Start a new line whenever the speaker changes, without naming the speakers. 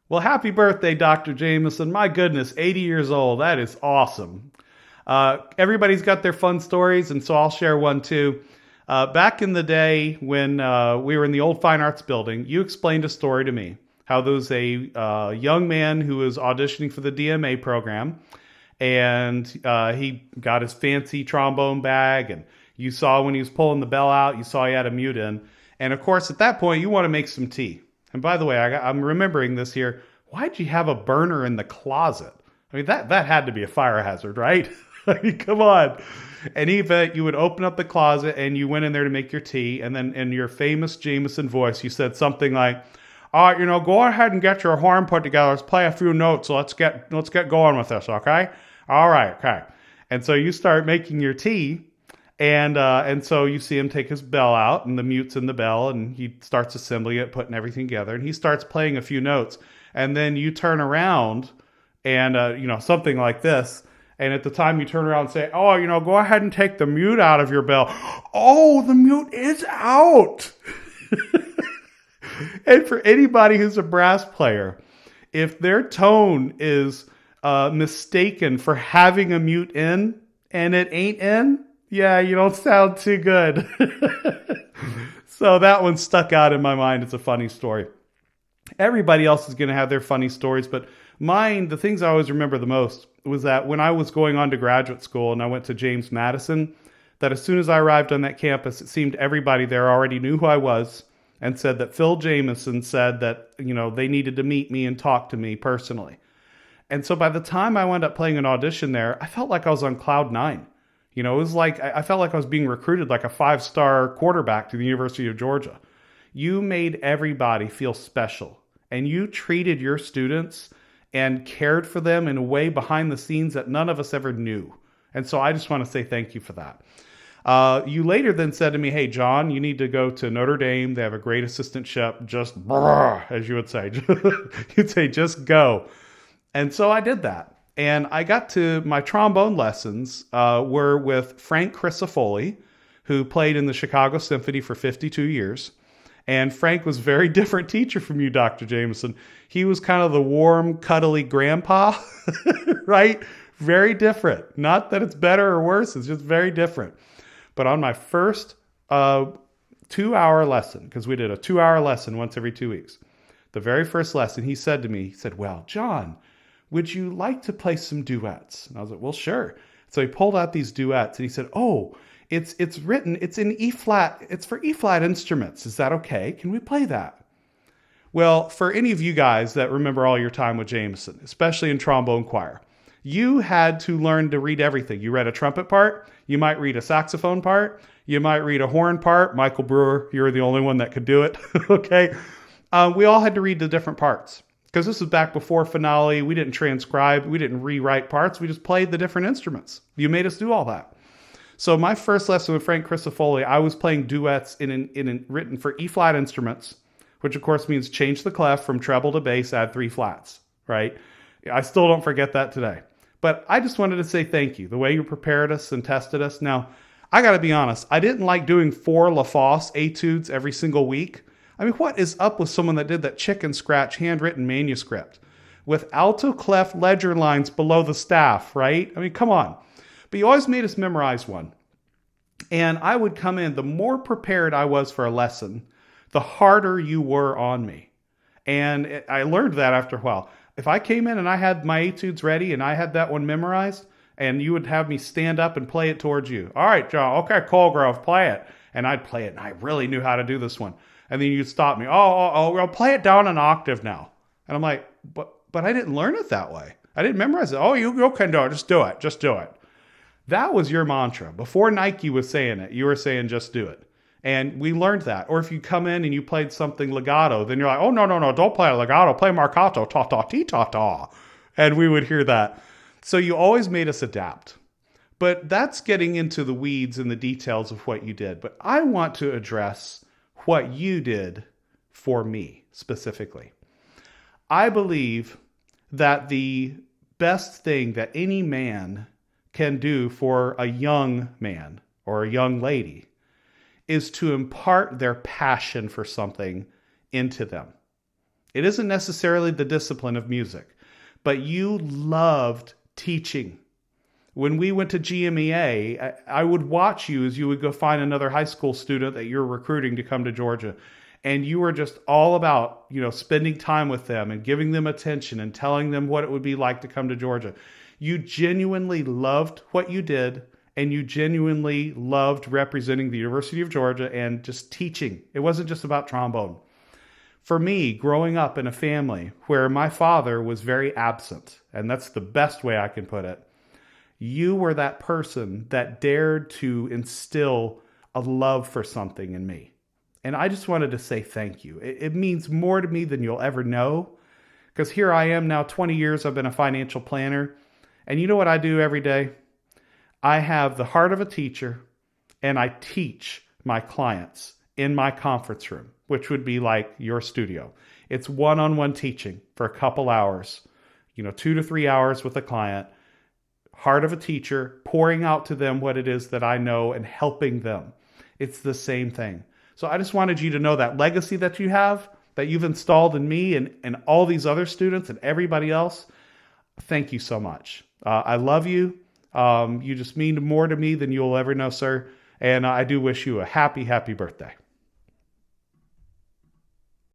Well, happy birthday, Dr. Jameson. My goodness, 80 years old. That is awesome. Everybody's got their fun stories, and so I'll share one too. Back in the day when we were in the old Fine Arts building, you explained a story to me how there was a young man who was auditioning for the DMA program, and he got his fancy trombone bag, and you saw when he was pulling the bell out, you saw he had a mute in. And of course, at that point, you want to make some tea. And by the way, I'm remembering this here. Why'd you have a burner in the closet? I mean, that had to be a fire hazard, right? I mean, come on. And even you would open up the closet and you went in there to make your tea, and then in your famous Jameson voice, you said something like, go ahead and get your horn put together. Let's play a few notes. Let's get going with this, okay? All right, okay. And so you start making your tea, and so you see him take his bell out, and the mute's in the bell, and he starts assembling it, putting everything together, and he starts playing a few notes, and then you turn around, and something like this, and at the time you turn around and say, go ahead and take the mute out of your bell. Oh, the mute is out. And for anybody who's a brass player, if their tone is mistaken for having a mute in and it ain't in, yeah, you don't sound too good. So that one stuck out in my mind. It's a funny story. Everybody else is going to have their funny stories, but mine, the things I always remember the most was that when I was going on to graduate school and I went to James Madison, that as soon as I arrived on that campus, it seemed everybody there already knew who I was and said that Phil Jameson said that, they needed to meet me and talk to me personally. And so by the time I wound up playing an audition there, I felt like I was on cloud nine. It was like, I felt like I was being recruited like a 5-star quarterback to the University of Georgia. You made everybody feel special, and you treated your students and cared for them in a way behind the scenes that none of us ever knew. And so I just want to say thank you for that. You later then said to me, hey, John, you need to go to Notre Dame. They have a great assistantship. Just, as you would say, you'd say, just go. And so I did that. And I got to my trombone lessons were with Frank Crisafulli, who played in the Chicago Symphony for 52 years. And Frank was a very different teacher from you, Dr. Jameson. He was kind of the warm, cuddly grandpa, right? Very different. Not that it's better or worse. It's just very different. But on my first 2-hour lesson, because we did a 2-hour lesson once every 2 weeks, the very first lesson, he said to me, well, John, would you like to play some duets? And I was like, well, sure. So he pulled out these duets and he said, it's in E flat. It's for E flat instruments. Is that okay? Can we play that? Well, for any of you guys that remember all your time with Jameson, especially in trombone choir, you had to learn to read everything. You read a trumpet part. You might read a saxophone part. You might read a horn part. Michael Brewer, you're the only one that could do it. Okay. We all had to read the different parts. Because this was back before finale. We didn't transcribe. We didn't rewrite parts. We just played the different instruments. You made us do all that. So my first lesson with Frank Crisafulli, I was playing duets written for E-flat instruments, which of course means change the clef from treble to bass, add 3 flats, right? I still don't forget that today. But I just wanted to say thank you. The way you prepared us and tested us. Now, I got to be honest. I didn't like doing 4 LaFosse etudes every single week. I mean, what is up with someone that did that chicken scratch handwritten manuscript with alto clef ledger lines below the staff, right? I mean, come on. But you always made us memorize one. And I would come in, the more prepared I was for a lesson, the harder you were on me. And I learned that after a while. If I came in and I had my etudes ready and I had that one memorized, and you would have me stand up and play it towards you. All right, John, okay, Colgrove, play it. And I'd play it, and I really knew how to do this one. And then you'd stop me. Well, play it down an octave now. And I'm like, but I didn't learn it that way. I didn't memorize it. Oh, you can do it. Just do it. Just do it. That was your mantra. Before Nike was saying it, you were saying just do it. And we learned that. Or if you come in and you played something legato, then you're like, oh, no, don't play legato. Play marcato, ta-ta-ti-ta-ta. And we would hear that. So you always made us adapt. But that's getting into the weeds and the details of what you did. But I want to address what you did for me specifically. I believe that the best thing that any man can do for a young man or a young lady is to impart their passion for something into them. It isn't necessarily the discipline of music, but you loved teaching. When we went to GMEA, I would watch you as you would go find another high school student that you're recruiting to come to Georgia. And you were just all about, spending time with them and giving them attention and telling them what it would be like to come to Georgia. You genuinely loved what you did, and you genuinely loved representing the University of Georgia and just teaching. It wasn't just about trombone. For me, growing up in a family where my father was very absent, and that's the best way I can put it, you were that person that dared to instill a love for something in me. And I just wanted to say thank you. It means more to me than you'll ever know. Because here I am now, 20 years, I've been a financial planner. And you know what I do every day? I have the heart of a teacher, and I teach my clients in my conference room, which would be like your studio. It's one-on-one teaching for a couple hours, 2 to 3 hours with a client. Heart of a teacher, pouring out to them what it is that I know and helping them. It's the same thing. So I just wanted you to know that legacy that you have, that you've installed in me and all these other students and everybody else. Thank you so much. I love you. You just mean more to me than you'll ever know, sir. And I do wish you a happy, happy birthday.